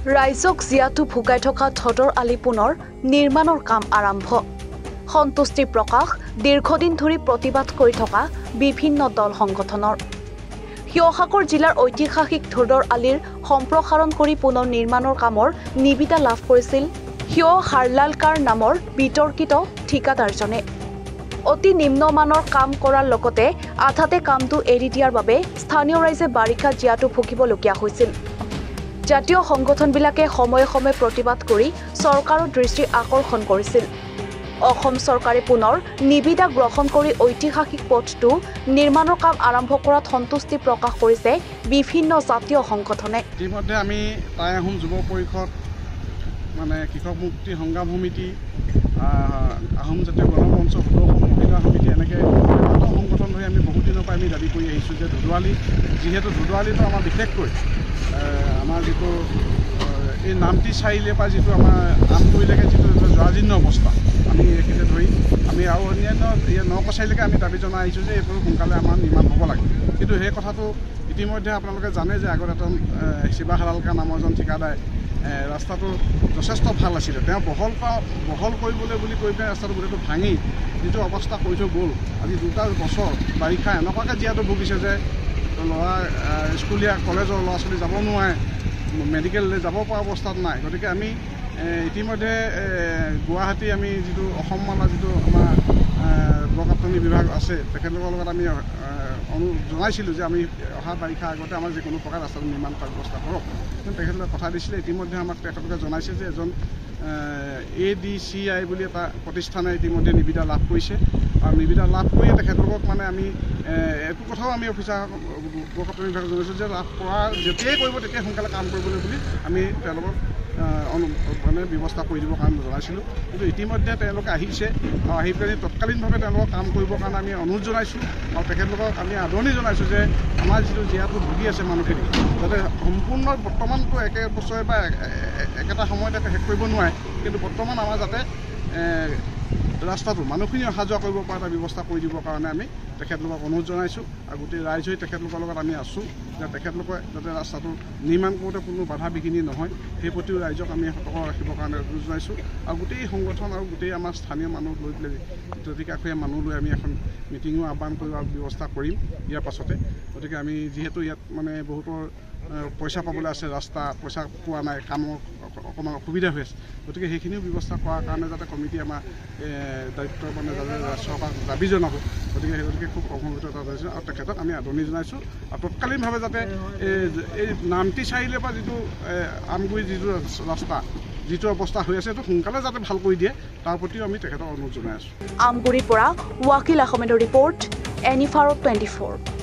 ৰাইজক জিয়াটো ভুগাই থকা ধদৰ আলি পুনৰ নিৰ্মাণৰ কাম আৰম্ভ। সন্তুষ্টি প্ৰকাশ দীৰ্ঘদিন ধৰি প্ৰতিবাদ কৰি থকা বিভিন্ন দল সংগঠনৰ। শিৱসাগৰ জিলাৰ ঐতিহাসিক ধদৰ আলিৰ সম্প্ৰসাৰণ কৰি পুনৰ নিৰ্মাণৰ কামৰ নিবিদা লাভ কৰিছিল শিৱ হাৰলালকাৰ নামৰ বিতৰ্কিত ঠিকাদাৰজনে। অতি নিম্নমানৰ কাম কৰাৰ লগতে আধাতে কামটো এৰি দিয়াৰ বাবে স্থানীয় ৰাইজে বাৰিষা জিয়াটো ভুগিবলগীয়া হৈছিল। জাতীয় সংগঠনবিলাকে সময়ে সময়ে প্ৰতিবাদ কৰি চৰকাৰৰ দৃষ্টি আকৰ্ষণ কৰিছিল। অসম চৰকাৰে পুনৰ নিবিদা গ্ৰহণ কৰি ঐতিহাসিক পথটো নিৰ্মাণৰ কাম আৰম্ভ কৰাত সন্তুষ্টি প্ৰকাশ কৰিছে বিভিন্ন জাতীয় সংগঠনে। ইতিমধ্যে আমি টাই আহোম যুৱ পৰিষদ মানে কৃষক মুক্তি সংগ্ৰাম সমিতি আহোম জাতীয় গণমঞ্চ অসম মহিলা সমিতি এনেকৈ বিভিন্ন সংগঠন ধৰি আমি বহুত দিনৰ পৰা আমি দাবী কৰি আহিছোঁ যে ধুদুৱালি যিহেতু ধুদুৱালিটো আমাৰ বিশেষকৈ আমাৰ যিটো এই নামটি চাৰিআলিৰ পৰা যিটো আমাৰ আমগুৰিলৈকে যিটো জৰাজীৰ্ণ অৱস্থা আমি এইখিনিতে ধৰি আমি আৰু অন্যান্য নকছাৰীলৈকে আমি দাবী জনাই আহিছোঁ যে এইবোৰ সোনকালে আমাৰ নিৰ্মাণ হ'ব লাগে। কিন্তু সেই কথাটো ইতিমধ্যে আপোনালোকে জানে যে আগত এজন শিৱা হালালকাৰ নামৰ এজন ঠিকাদাৰে ৰাস্তাটো যথেষ্ট ভাল আছিলে। তেওঁ বহল কৰিবলৈ বুলি কৈ পেলাই ৰাস্তাটো গোটেইটো ভাঙি যিটো অৱস্থা কৰি থৈ গ'ল। আজি 2 বছৰ বাৰিষা এনেকুৱাকৈ জীয়াটো ভুগিছে যে ল'ৰা স্কুলীয়া কলেজৰ ল'ৰা ছোৱালী যাব নোৱাৰে, মেডিকেললৈ যাব পৰা অৱস্থাত নাই। গতিকে আমি ইতিমধ্যে গুৱাহাটী আমি যিটো অসম মালা যিটো আমাৰ বৰকাপ্তানি বিভাগ আছে তেখেতলোকৰ লগত আমি জনাইছিলোঁ যে আমি অহা বাৰিষাৰ আগতে আমাৰ যিকোনো প্ৰকাৰ ৰাস্তাটো নিৰ্মাণ কৰাৰ ব্যৱস্থা কৰক। তেখেতলোকে কথা দিছিলে। ইতিমধ্যে আমাক তেখেতলোকে জনাইছে যে এজন ADCI বুলি এটা প্ৰতিষ্ঠানে ইতিমধ্যে নিবিদা লাভ কৰিছে আৰু নিবিদা লাভ কৰিয়ে তেখেতলোকক মানে আমি এইটো কথাও আমি অফিচাৰ বৰকাপ্তানি বিভাগক জনাইছোঁ যে লাভ কৰা যেতিয়াই কৰিব তেতিয়াই সোনকালে কাম কৰিবলৈ বুলি আমি তেওঁলোকক মানে ব্যৱস্থা কৰি দিবৰ কাৰণে জনাইছিলোঁ। কিন্তু ইতিমধ্যে তেওঁলোকে আহিছে আৰু আহি পেলাই তৎকালীনভাৱে তেওঁলোকক কাম কৰিবৰ কাৰণে আমি অনুৰোধ জনাইছোঁ আৰু তেখেতলোকক আমি আদৰণি জনাইছোঁ যে আমাৰ যিটো জীয়াটো ভুগি আছে মানুহখিনি যাতে সম্পূৰ্ণ বৰ্তমানটো একে বছৰে বা একেটা সময়তে শেষ কৰিব নোৱাৰে, কিন্তু বৰ্তমান আমাৰ যাতে ৰাস্তাটো মানুহখিনি অহা যোৱা কৰিব পৰা এটা ব্যৱস্থা কৰি দিবৰ কাৰণে আমি তেখেতলোকক অনুৰোধ জনাইছোঁ আৰু গোটেই ৰাইজ হৈ তেখেতলোকৰ লগত আমি আছোঁ যে তেখেতলোকে যাতে ৰাস্তাটো নিৰ্মাণ কৰোঁতে কোনো বাধা বিঘিনি নহয় সেই প্ৰতিও ৰাইজক আমি সতৰ্ক ৰাখিবৰ কাৰণে অনুৰোধ জনাইছোঁ। আৰু গোটেই সংগঠন আৰু গোটেই আমাৰ স্থানীয় মানুহ লৈ পেলাই যতিকাষৰীয়া মানুহ লৈ আমি এখন মিটিঙো আহ্বান কৰাৰ ব্যৱস্থা কৰিম ইয়াৰ পাছতে। গতিকে আমি যিহেতু ইয়াত মানে বহুতৰ পইচা পাবলৈ আছে, পইচা পোৱা নাই, কামৰ অকণমান অসুবিধা হৈ আছে। গতিকে সেইখিনিও ব্যৱস্থা কৰাৰ কাৰণে যাতে কমিটি আমাৰ দায়িত্ব মানে যাতে চৰকাৰক দাবী জনাব। গতিকে খুব অসংগঠিত এটা জনাইছোঁ আৰু তেখেতক আমি আদৰণি জনাইছোঁ আৰু তৎকালীনভাৱে যাতে এই নামটি চাৰিআলিৰ পৰা যিটো আমগুৰি যিটো ৰাস্তা যিটো অৱস্থা হৈ আছে সেইটো সোনকালে যাতে ভাল কৰি দিয়ে তাৰ প্ৰতিও আমি তেখেতক অনুৰোধ জনাই আছোঁ। আমগুৰিৰ পৰা ৱাকিল আহমেদৰ ৰিপৰ্ট, NE 24।